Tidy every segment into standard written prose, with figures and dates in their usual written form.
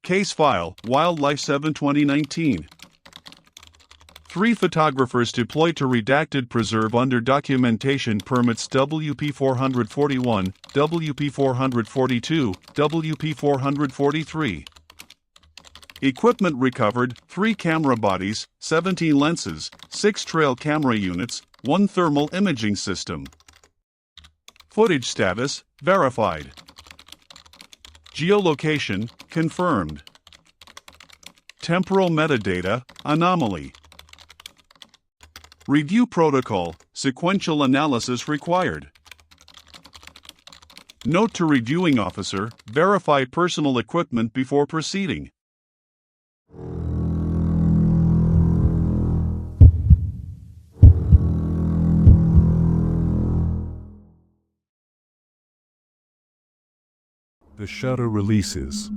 Case File, WILDLIFE-7-2019. 3 photographers deployed to redacted preserve under documentation permits WP441, WP442, WP443. Equipment recovered: 3 camera bodies, 17 lenses, 6 trail camera units, 1 thermal imaging system. Footage status: verified. Geolocation: confirmed. Temporal metadata: anomaly. Review protocol: sequential analysis required. Note to reviewing officer: verify personal equipment before proceeding. The shutter releases.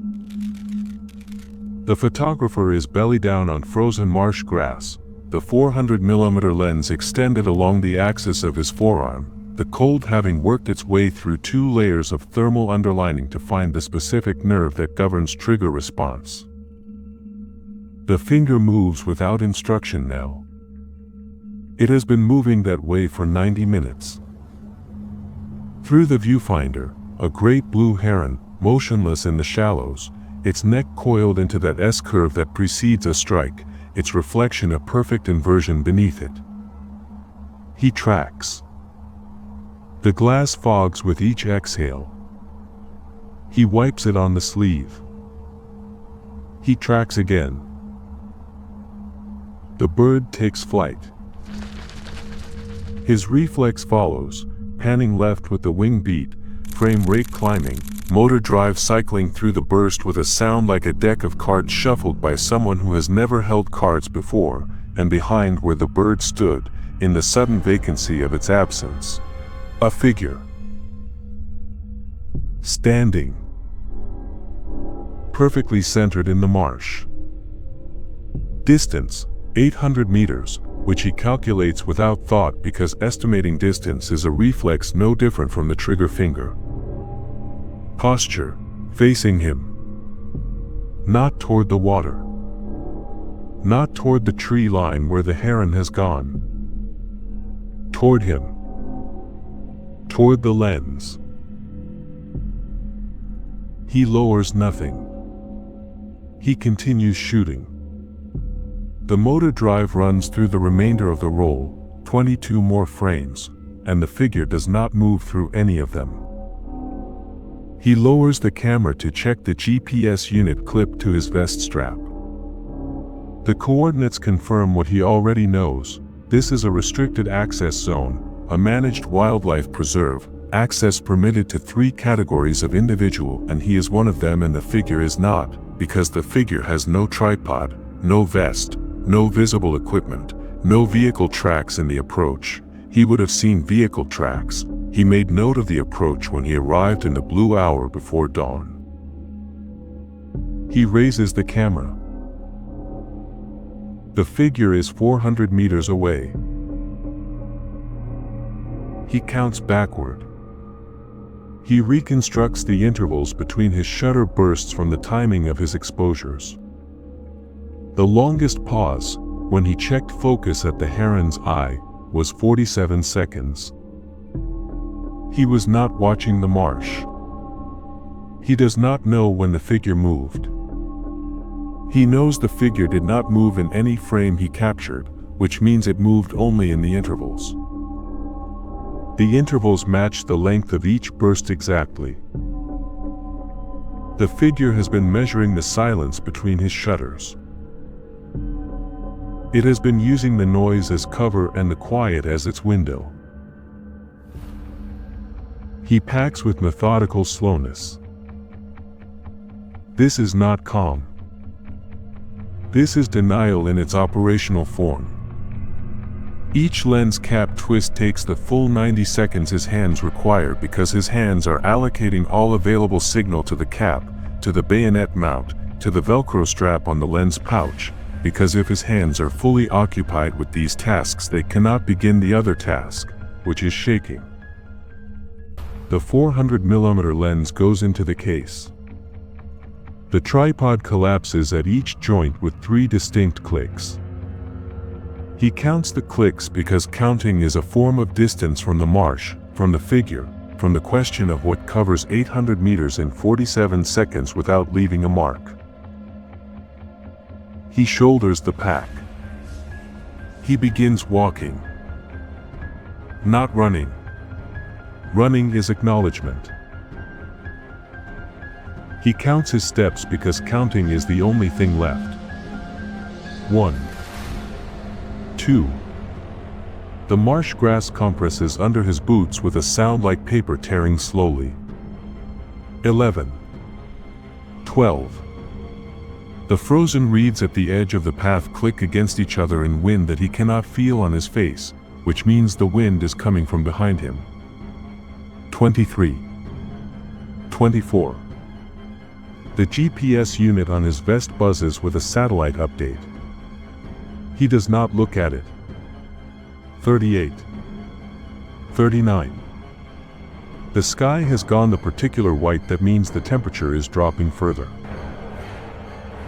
The photographer is belly down on frozen marsh grass, the 400mm lens extended along the axis of his forearm, the cold having worked its way through 2 layers of thermal underlining to find the specific nerve that governs trigger response. The finger moves without instruction now. It has been moving that way for 90 minutes. Through the viewfinder, a great blue heron, motionless in the shallows, its neck coiled into that S-curve that precedes a strike, its reflection a perfect inversion beneath it. He tracks. The glass fogs with each exhale. He wipes it on the sleeve. He tracks again. The bird takes flight. His reflex follows, panning left with the wing beat, frame rate climbing, motor drive cycling through the burst with a sound like a deck of cards shuffled by someone who has never held cards before, and behind where the bird stood, in the sudden vacancy of its absence, a figure. Standing. Perfectly centered in the marsh. Distance, 800 meters, which he calculates without thought because estimating distance is a reflex no different from the trigger finger. Posture, facing him. Not toward the water. Not toward the tree line where the heron has gone. Toward him. Toward the lens. He lowers nothing. He continues shooting. The motor drive runs through the remainder of the roll, 22 more frames, and the figure does not move through any of them. He lowers the camera to check the GPS unit clipped to his vest strap. The coordinates confirm what he already knows. This is a restricted access zone, a managed wildlife preserve, access permitted to 3 categories of individual, and he is one of them and the figure is not, because the figure has no tripod, no vest, no visible equipment, no vehicle tracks in the approach. He would have seen vehicle tracks. He made note of the approach when he arrived in the blue hour before dawn. He raises the camera. The figure is 400 meters away. He counts backward. He reconstructs the intervals between his shutter bursts from the timing of his exposures. The longest pause, when he checked focus at the heron's eye, was 47 seconds. He was not watching the marsh. He does not know when the figure moved. He knows the figure did not move in any frame he captured, which means it moved only in the intervals. The intervals match the length of each burst exactly. The figure has been measuring the silence between his shutters. It has been using the noise as cover and the quiet as its window. He packs with methodical slowness. This is not calm. This is denial in its operational form. Each lens cap twist takes the full 90 seconds his hands require because his hands are allocating all available signal to the cap, to the bayonet mount, to the Velcro strap on the lens pouch, because if his hands are fully occupied with these tasks they cannot begin the other task, which is shaking. The 400mm lens goes into the case. The tripod collapses at each joint with 3 distinct clicks. He counts the clicks because counting is a form of distance from the marsh, from the figure, from the question of what covers 800 meters in 47 seconds without leaving a mark. He shoulders the pack. He begins walking. Not running. Running is acknowledgement. He counts his steps because counting is the only thing left. 1, 2. The marsh grass compresses under his boots with a sound like paper tearing slowly. 11, 12. The frozen reeds at the edge of the path click against each other in wind that he cannot feel on his face, which means the wind is coming from behind him. 23, 24. The GPS unit on his vest buzzes with a satellite update. He does not look at it. 38, 39. The sky has gone the particular white that means the temperature is dropping further.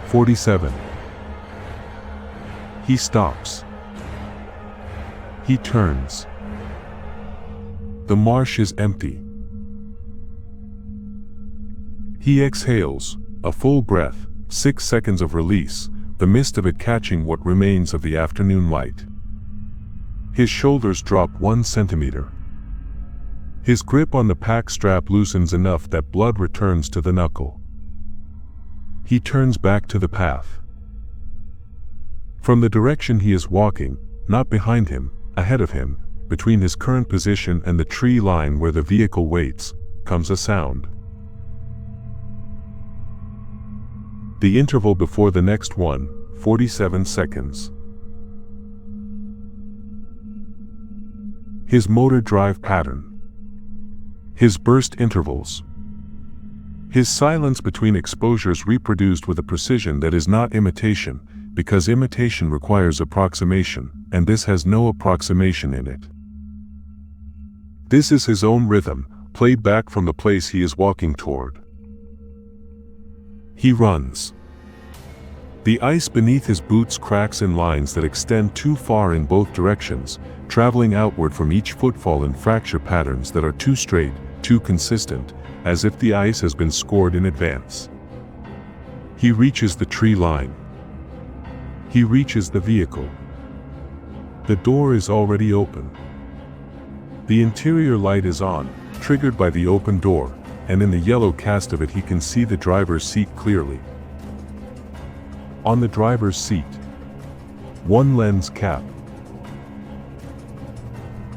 47. He stops. He turns. The marsh is empty. He exhales, a full breath, 6 seconds of release, the mist of it catching what remains of the afternoon light. His shoulders drop 1 centimeter. His grip on the pack strap loosens enough that blood returns to the knuckle. He turns back to the path. From the direction he is walking, not behind him, ahead of him, between his current position and the tree line where the vehicle waits, comes a sound. The interval before the next one, 47 seconds. His motor drive pattern. His burst intervals. His silence between exposures reproduced with a precision that is not imitation, because imitation requires approximation, and this has no approximation in it. This is his own rhythm, played back from the place he is walking toward. He runs. The ice beneath his boots cracks in lines that extend too far in both directions, traveling outward from each footfall in fracture patterns that are too straight, too consistent, as if the ice has been scored in advance. He reaches the tree line. He reaches the vehicle. The door is already open. The interior light is on, triggered by the open door, and in the yellow cast of it he can see the driver's seat clearly. On the driver's seat, 1 lens cap.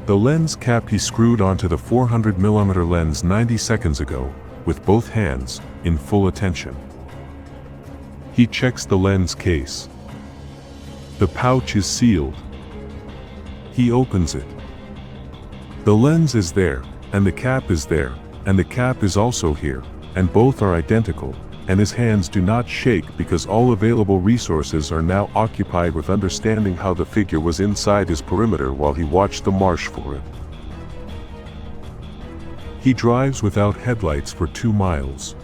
The lens cap he screwed onto the 400mm lens 90 seconds ago, with both hands, in full attention. He checks the lens case. The pouch is sealed. He opens it. The lens is there, and the cap is there, and the cap is also here, and both are identical, and his hands do not shake because all available resources are now occupied with understanding how the figure was inside his perimeter while he watched the marsh for it. He drives without headlights for 2 miles.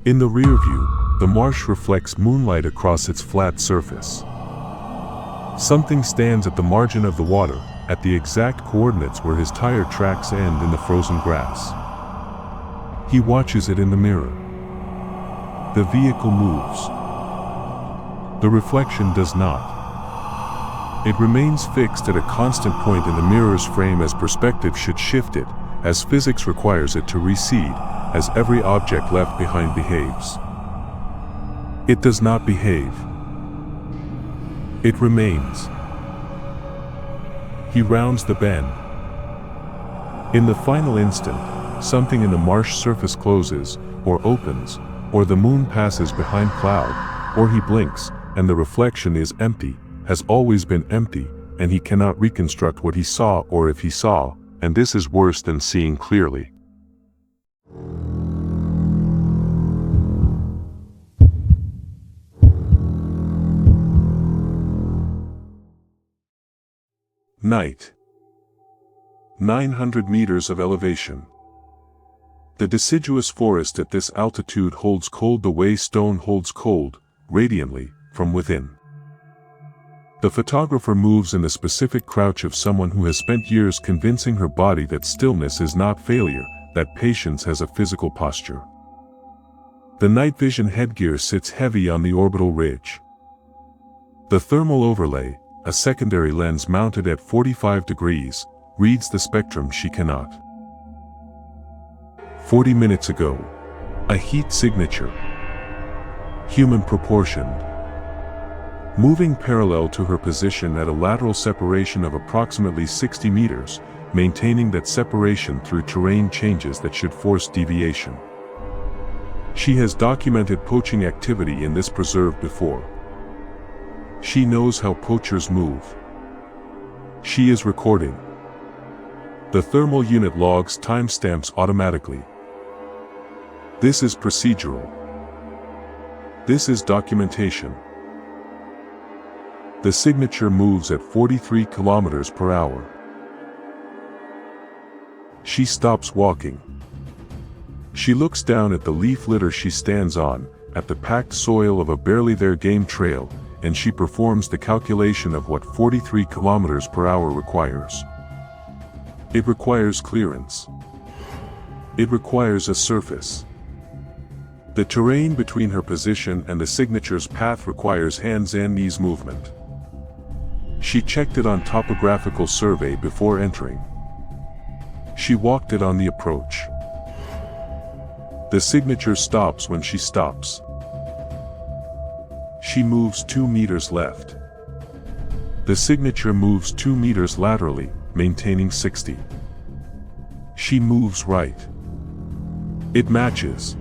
In the rear view, the marsh reflects moonlight across its flat surface. Something stands at the margin of the water, at the exact coordinates where his tire tracks end in the frozen grass. He watches it in the mirror. The vehicle moves. The reflection does not. It remains fixed at a constant point in the mirror's frame as perspective should shift it, as physics requires it to recede, as every object left behind behaves. It does not behave. It remains. He rounds the bend. In the final instant, something in the marsh surface closes, or opens, or the moon passes behind cloud, or he blinks, and the reflection is empty, has always been empty, and he cannot reconstruct what he saw or if he saw, and this is worse than seeing clearly. Night. 900 meters of elevation. The deciduous forest at this altitude holds cold the way stone holds cold, radiantly, from within. The photographer moves in the specific crouch of someone who has spent years convincing her body that stillness is not failure, that patience has a physical posture. The night vision headgear sits heavy on the orbital ridge. The thermal overlay, a secondary lens mounted at 45 degrees, reads the spectrum she cannot. 40 minutes ago. A heat signature. Human proportioned. Moving parallel to her position at a lateral separation of approximately 60 meters, maintaining that separation through terrain changes that should force deviation. She has documented poaching activity in this preserve before. She knows how poachers move. She is recording. The thermal unit logs timestamps automatically. This is procedural. This is documentation. The signature moves at 43 kilometers per hour. She stops walking. She looks down at the leaf litter she stands on, at the packed soil of a barely there game trail, and she performs the calculation of what 43 kilometers per hour requires. It requires clearance. It requires a surface. The terrain between her position and the signature's path requires hands and knees movement. She checked it on topographical survey before entering. She walked it on the approach. The signature stops when she stops. She moves 2 meters left. The signature moves 2 meters laterally, maintaining 60. She moves right. It matches.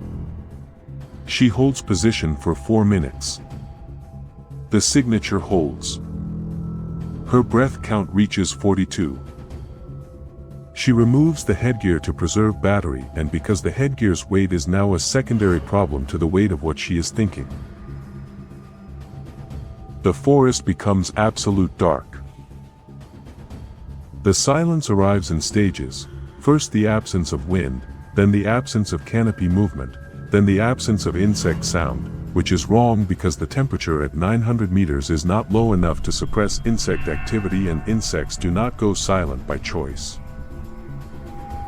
She holds position for 4 minutes. The signature holds. Her breath count reaches 42. She removes the headgear to preserve battery, and because the headgear's weight is now a secondary problem to the weight of what she is thinking. The forest becomes absolute dark. The silence arrives in stages, first the absence of wind, then the absence of canopy movement, then the absence of insect sound, which is wrong because the temperature at 900 meters is not low enough to suppress insect activity, and insects do not go silent by choice.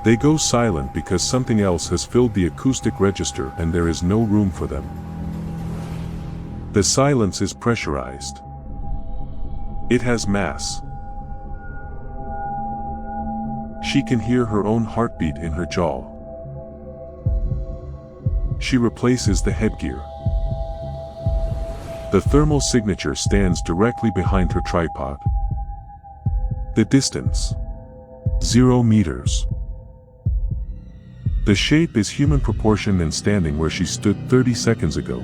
They go silent because something else has filled the acoustic register and there is no room for them. The silence is pressurized. It has mass. She can hear her own heartbeat in her jaw. She replaces the headgear. The thermal signature stands directly behind her tripod. The distance. 0 meters. The shape is human proportioned and standing where she stood 30 seconds ago,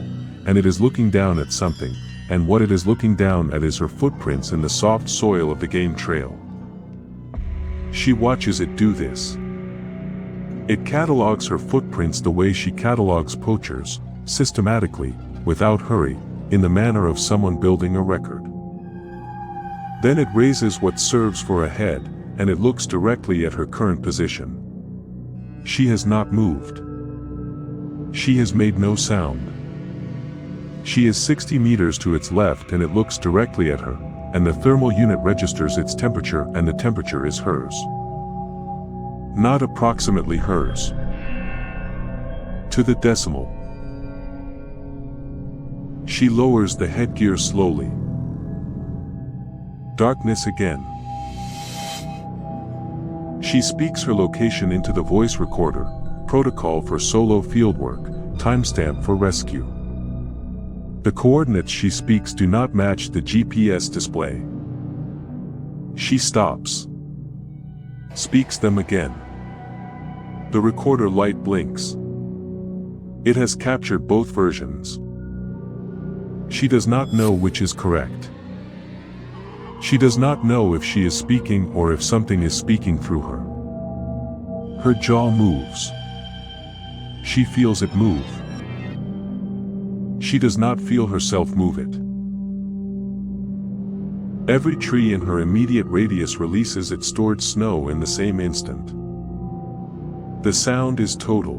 and it is looking down at something, and what it is looking down at is her footprints in the soft soil of the game trail. She watches it do this. It catalogs her footprints the way she catalogs poachers, systematically, without hurry, in the manner of someone building a record. Then it raises what serves for a head, and it looks directly at her current position. She has not moved. She has made no sound. She is 60 meters to its left and it looks directly at her, and the thermal unit registers its temperature, and the temperature is hers. Not approximately hers. To the decimal. She lowers the headgear slowly. Darkness again. She speaks her location into the voice recorder, protocol for solo fieldwork, timestamp for rescue. The coordinates she speaks do not match the GPS display. She stops. Speaks them again. The recorder light blinks. It has captured both versions. She does not know which is correct. She does not know if she is speaking or if something is speaking through her. Her jaw moves. She feels it move. She does not feel herself move it. Every tree in her immediate radius releases its stored snow in the same instant. The sound is total.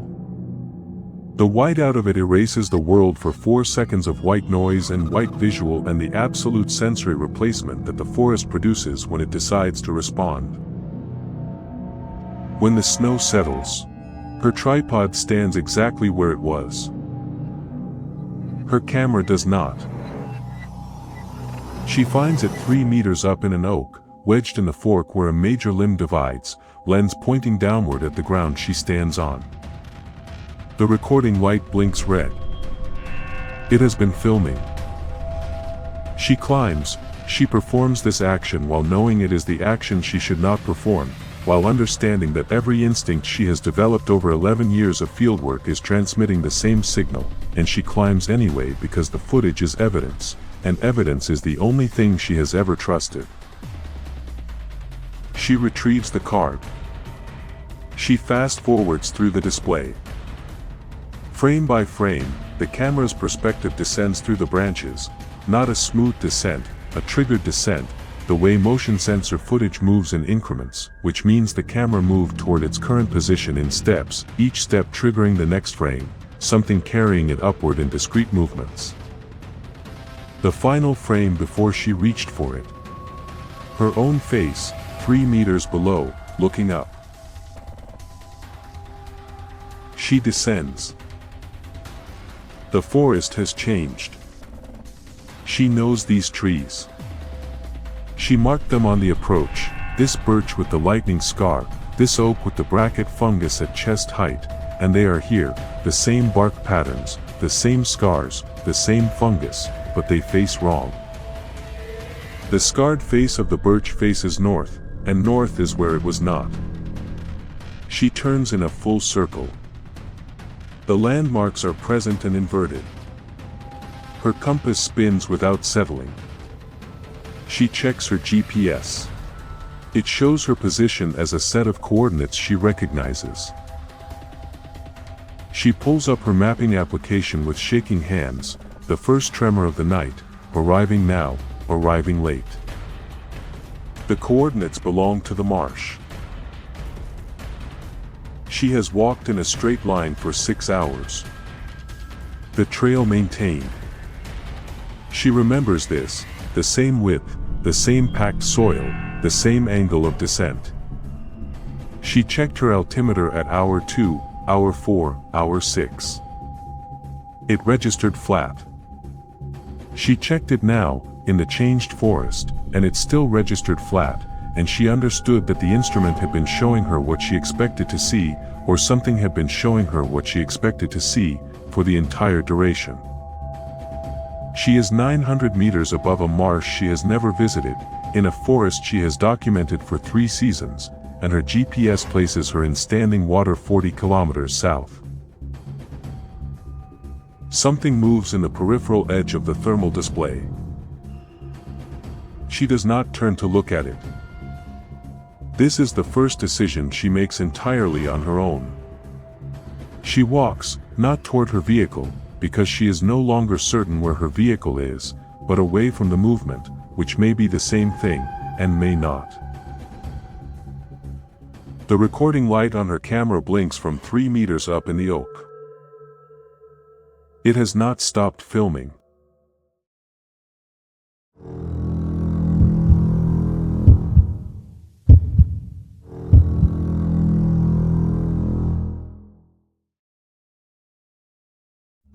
The whiteout of it erases the world for 4 seconds of white noise and white visual and the absolute sensory replacement that the forest produces when it decides to respond. When the snow settles, her tripod stands exactly where it was. Her camera does not. She finds it 3 meters up in an oak, wedged in the fork where a major limb divides, lens pointing downward at the ground she stands on. The recording light blinks red. It has been filming. She climbs, she performs this action while knowing it is the action she should not perform, while understanding that every instinct she has developed over 11 years of fieldwork is transmitting the same signal, and she climbs anyway because the footage is evidence, and evidence is the only thing she has ever trusted. She retrieves the card. She fast-forwards through the display. Frame by frame, the camera's perspective descends through the branches, not a smooth descent, a triggered descent, the way motion sensor footage moves in increments, which means the camera moved toward its current position in steps, each step triggering the next frame, something carrying it upward in discrete movements. The final frame before she reached for it. Her own face, 3 meters below, looking up. She descends. The forest has changed. She knows these trees. She marked them on the approach, this birch with the lightning scar, this oak with the bracket fungus at chest height, and they are here, the same bark patterns, the same scars, the same fungus, but they face wrong. The scarred face of the birch faces north, and north is where it was not. She turns in a full circle. The landmarks are present and inverted. Her compass spins without settling. She checks her GPS. It shows her position as a set of coordinates she recognizes. She pulls up her mapping application with shaking hands, the first tremor of the night, arriving now, arriving late. The coordinates belong to the marsh. She has walked in a straight line for 6 hours. The trail maintained. She remembers this, the same width, the same packed soil, the same angle of descent. She checked her altimeter at hour 2, hour 4, hour 6. It registered flat. She checked it now, in the changed forest, and it still registered flat, and she understood that the instrument had been showing her what she expected to see, or something had been showing her what she expected to see, for the entire duration. She is 900 meters above a marsh she has never visited, in a forest she has documented for 3 seasons, and her GPS places her in standing water 40 kilometers south. Something moves in the peripheral edge of the thermal display. She does not turn to look at it. This is the first decision she makes entirely on her own. She walks, not toward her vehicle, because she is no longer certain where her vehicle is, but away from the movement, which may be the same thing, and may not. The recording light on her camera blinks from 3 meters up in the oak. It has not stopped filming.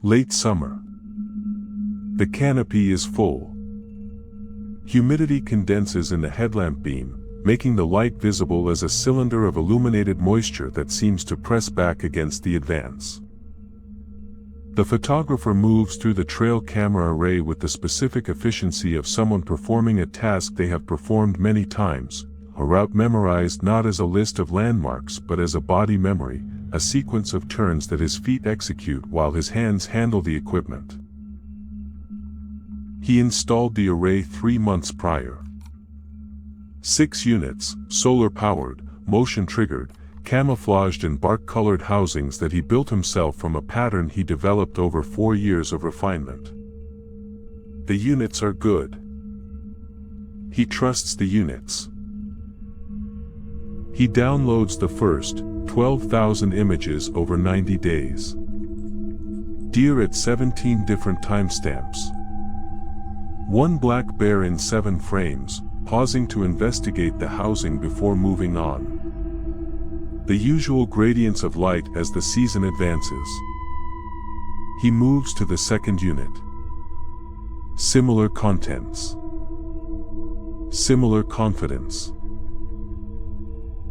Late summer. The canopy is full. Humidity condenses in the headlamp beam, making the light visible as a cylinder of illuminated moisture that seems to press back against the advance. The photographer moves through the trail camera array with the specific efficiency of someone performing a task they have performed many times, a route memorized not as a list of landmarks but as a body memory, a sequence of turns that his feet execute while his hands handle the equipment. He installed the array 3 months prior. 6 units, solar-powered, motion-triggered, camouflaged and bark-colored housings that he built himself from a pattern he developed over 4 years of refinement. The units are good. He trusts the units. He downloads the first 12,000 images over 90 days. Deer at 17 different timestamps. One black bear in 7 frames, pausing to investigate the housing before moving on. The usual gradients of light as the season advances. He moves to the second unit. Similar contents. Similar confidence.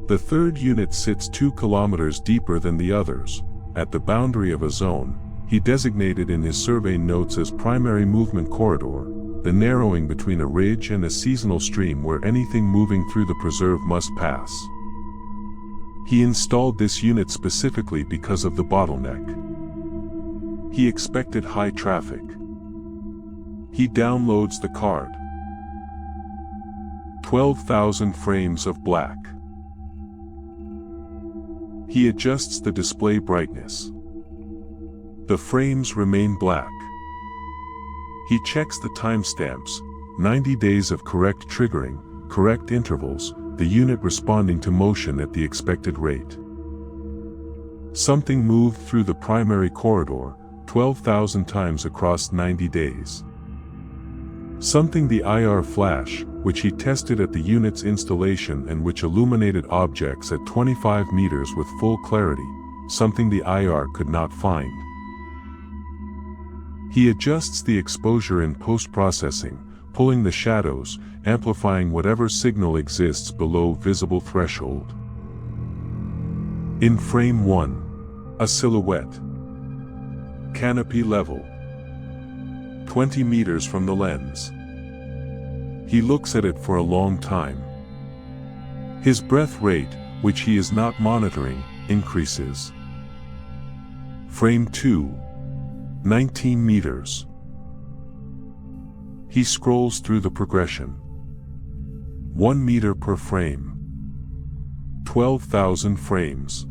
The third unit sits 2 kilometers deeper than the others, at the boundary of a zone he designated in his survey notes as primary movement corridor, the narrowing between a ridge and a seasonal stream where anything moving through the preserve must pass. He installed this unit specifically because of the bottleneck. He expected high traffic. He downloads the card. 12,000 frames of black. He adjusts the display brightness. The frames remain black. He checks the timestamps, 90 days of correct triggering, correct intervals, the unit responding to motion at the expected rate. Something moved through the primary corridor, 12,000 times across 90 days. Something the IR flash, which he tested at the unit's installation and which illuminated objects at 25 meters with full clarity, something the IR could not find. He adjusts the exposure in post-processing, pulling the shadows, amplifying whatever signal exists below visible threshold. In frame 1, a silhouette. Canopy level. 20 meters from the lens. He looks at it for a long time. His breath rate, which he is not monitoring, increases. Frame 2. 19 meters. He scrolls through the progression. 1 meter per frame. 12,000 frames.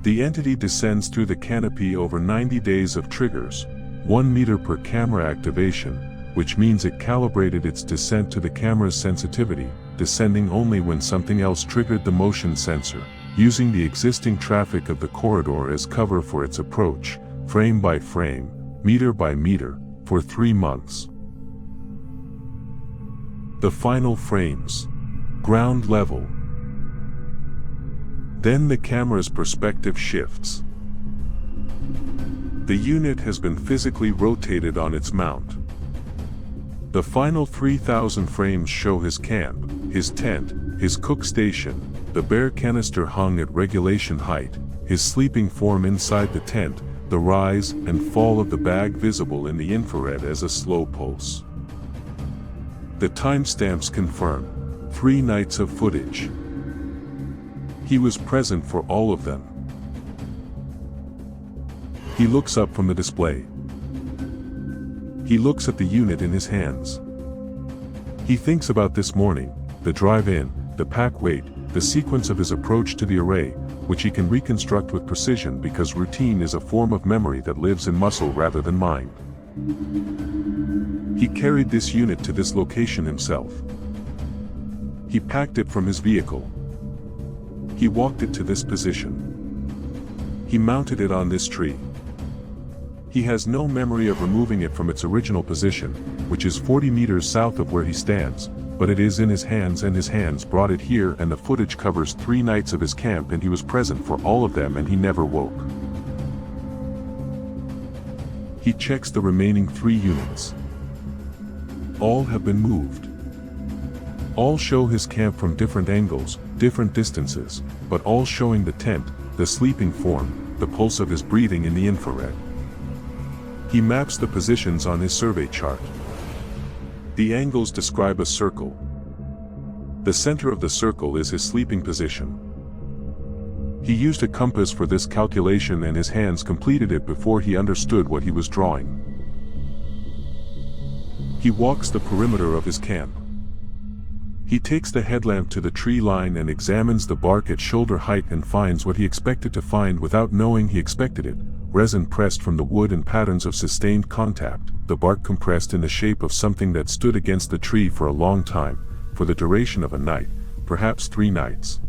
The entity descends through the canopy over 90 days of triggers, 1 meter per camera activation, which means it calibrated its descent to the camera's sensitivity, descending only when something else triggered the motion sensor, using the existing traffic of the corridor as cover for its approach, frame by frame, meter by meter, for 3 months. The final frames. Ground level. Then the camera's perspective shifts. The unit has been physically rotated on its mount. The final 3,000 frames show his camp, his tent, his cook station, the bare canister hung at regulation height, his sleeping form inside the tent, the rise and fall of the bag visible in the infrared as a slow pulse. The timestamps confirm 3 nights of footage. He was present for all of them. He looks up from the display. He looks at the unit in his hands. He thinks about this morning, the drive-in, the pack weight, the sequence of his approach to the array, which he can reconstruct with precision because routine is a form of memory that lives in muscle rather than mind. He carried this unit to this location himself. He packed it from his vehicle. He walked it to this position. He mounted it on this tree. He has no memory of removing it from its original position, which is 40 meters south of where he stands, but it is in his hands and his hands brought it here, and the footage covers 3 nights of his camp and he was present for all of them and he never woke. He checks the remaining 3 units. All have been moved. All show his camp from different angles, different distances, but all showing the tent, the sleeping form, the pulse of his breathing in the infrared. He maps the positions on his survey chart. The angles describe a circle. The center of the circle is his sleeping position. He used a compass for this calculation and his hands completed it before he understood what he was drawing. He walks the perimeter of his camp. He takes the headlamp to the tree line and examines the bark at shoulder height and finds what he expected to find without knowing he expected it: resin pressed from the wood and patterns of sustained contact, the bark compressed in the shape of something that stood against the tree for a long time, for the duration of a night, perhaps 3 nights.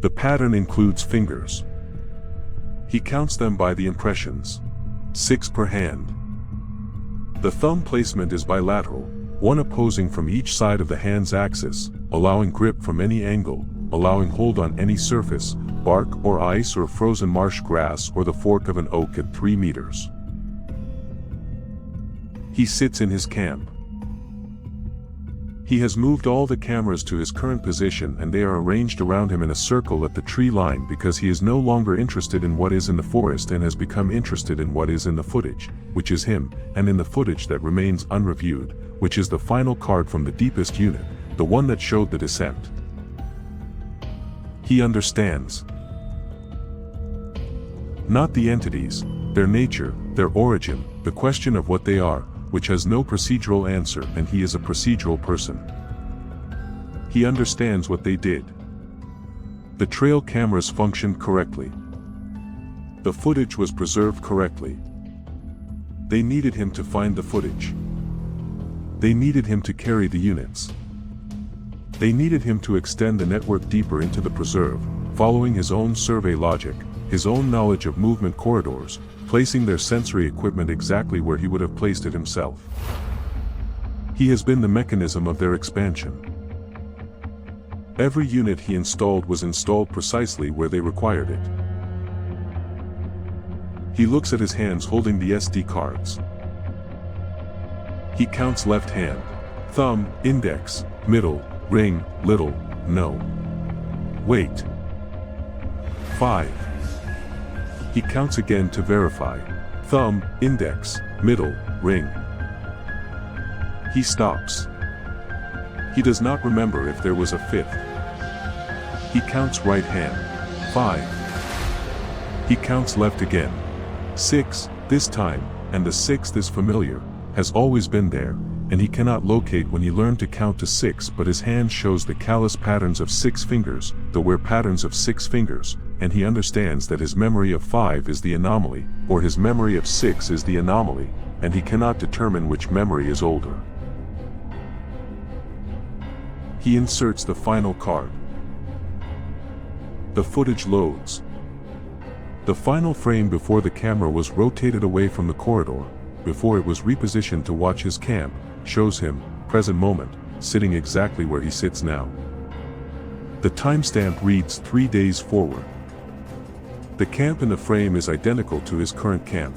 The pattern includes fingers. He counts them by the impressions. 6 per hand. The thumb placement is bilateral, one opposing from each side of the hand's axis, allowing grip from any angle, allowing hold on any surface, bark or ice or frozen marsh grass or the fork of an oak at 3 meters. He sits in his camp. He has moved all the cameras to his current position and they are arranged around him in a circle at the tree line because he is no longer interested in what is in the forest and has become interested in what is in the footage, which is him, and in the footage that remains unreviewed, which is the final card from the deepest unit, the one that showed the descent. He understands. Not the entities, their nature, their origin, the question of what they are, which has no procedural answer, and he is a procedural person. He understands what they did. The trail cameras functioned correctly. The footage was preserved correctly. They needed him to find the footage. They needed him to carry the units. They needed him to extend the network deeper into the preserve, following his own survey logic, his own knowledge of movement corridors, placing their sensory equipment exactly where he would have placed it himself. He has been the mechanism of their expansion. Every unit he installed was installed precisely where they required it. He looks at his hands holding the SD cards. He counts left hand, thumb, index, middle, ring, little, no. Wait. 5. He counts again to verify. Thumb, index, middle, ring. He stops. He does not remember if there was a 5th. He counts right hand. 5. He counts left again. 6, this time, and the 6th is familiar, has always been there, and he cannot locate when he learned to count to 6, but his hand shows the callous patterns of 6 fingers, the wear patterns of 6 fingers, and he understands that his memory of 5 is the anomaly, or his memory of 6 is the anomaly, and he cannot determine which memory is older. He inserts the final card. The footage loads. The final frame before the camera was rotated away from the corridor, before it was repositioned to watch his camp, shows him, present moment, sitting exactly where he sits now. The timestamp reads 3 days forward. The camp in the frame is identical to his current camp.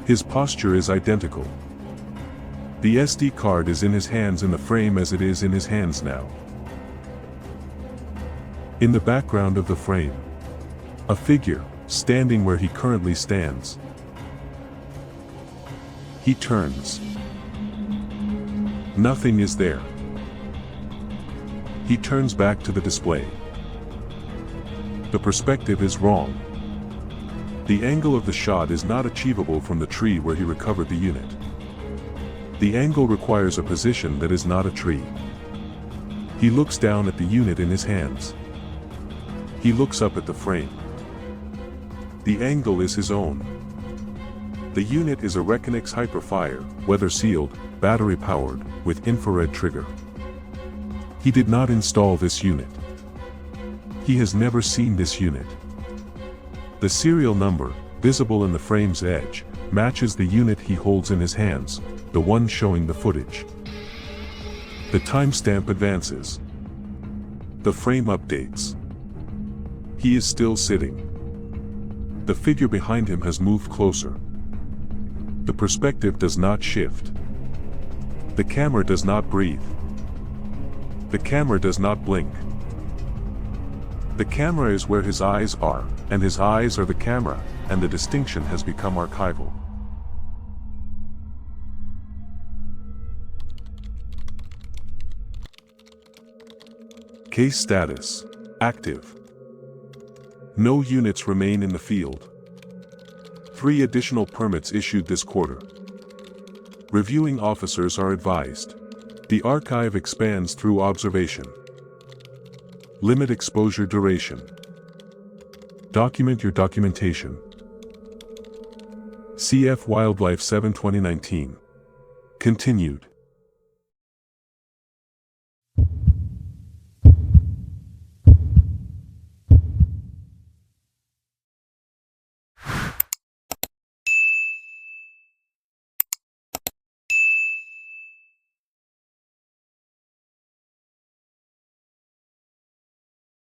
His posture is identical. The SD card is in his hands in the frame as it is in his hands now. In the background of the frame, a figure, standing where he currently stands. He turns. Nothing is there. He turns back to the display. The perspective is wrong. The angle of the shot is not achievable from the tree where he recovered the unit. The angle requires a position that is not a tree. He looks down at the unit in his hands. He looks up at the frame. The angle is his own. The unit is a Reckonix Hyperfire, weather-sealed, battery-powered, with infrared trigger. He did not install this unit. He has never seen this unit. The serial number, visible in the frame's edge, matches the unit he holds in his hands, the one showing the footage. The timestamp advances. The frame updates. He is still sitting. The figure behind him has moved closer. The perspective does not shift. The camera does not breathe. The camera does not blink. The camera is where his eyes are, and his eyes are the camera, and the distinction has become archival. Case status: active. No units remain in the field. 3 additional permits issued this quarter. Reviewing officers are advised. The archive expands through observation. Limit exposure duration. Document your documentation. CF Wildlife 7-2019. Continued.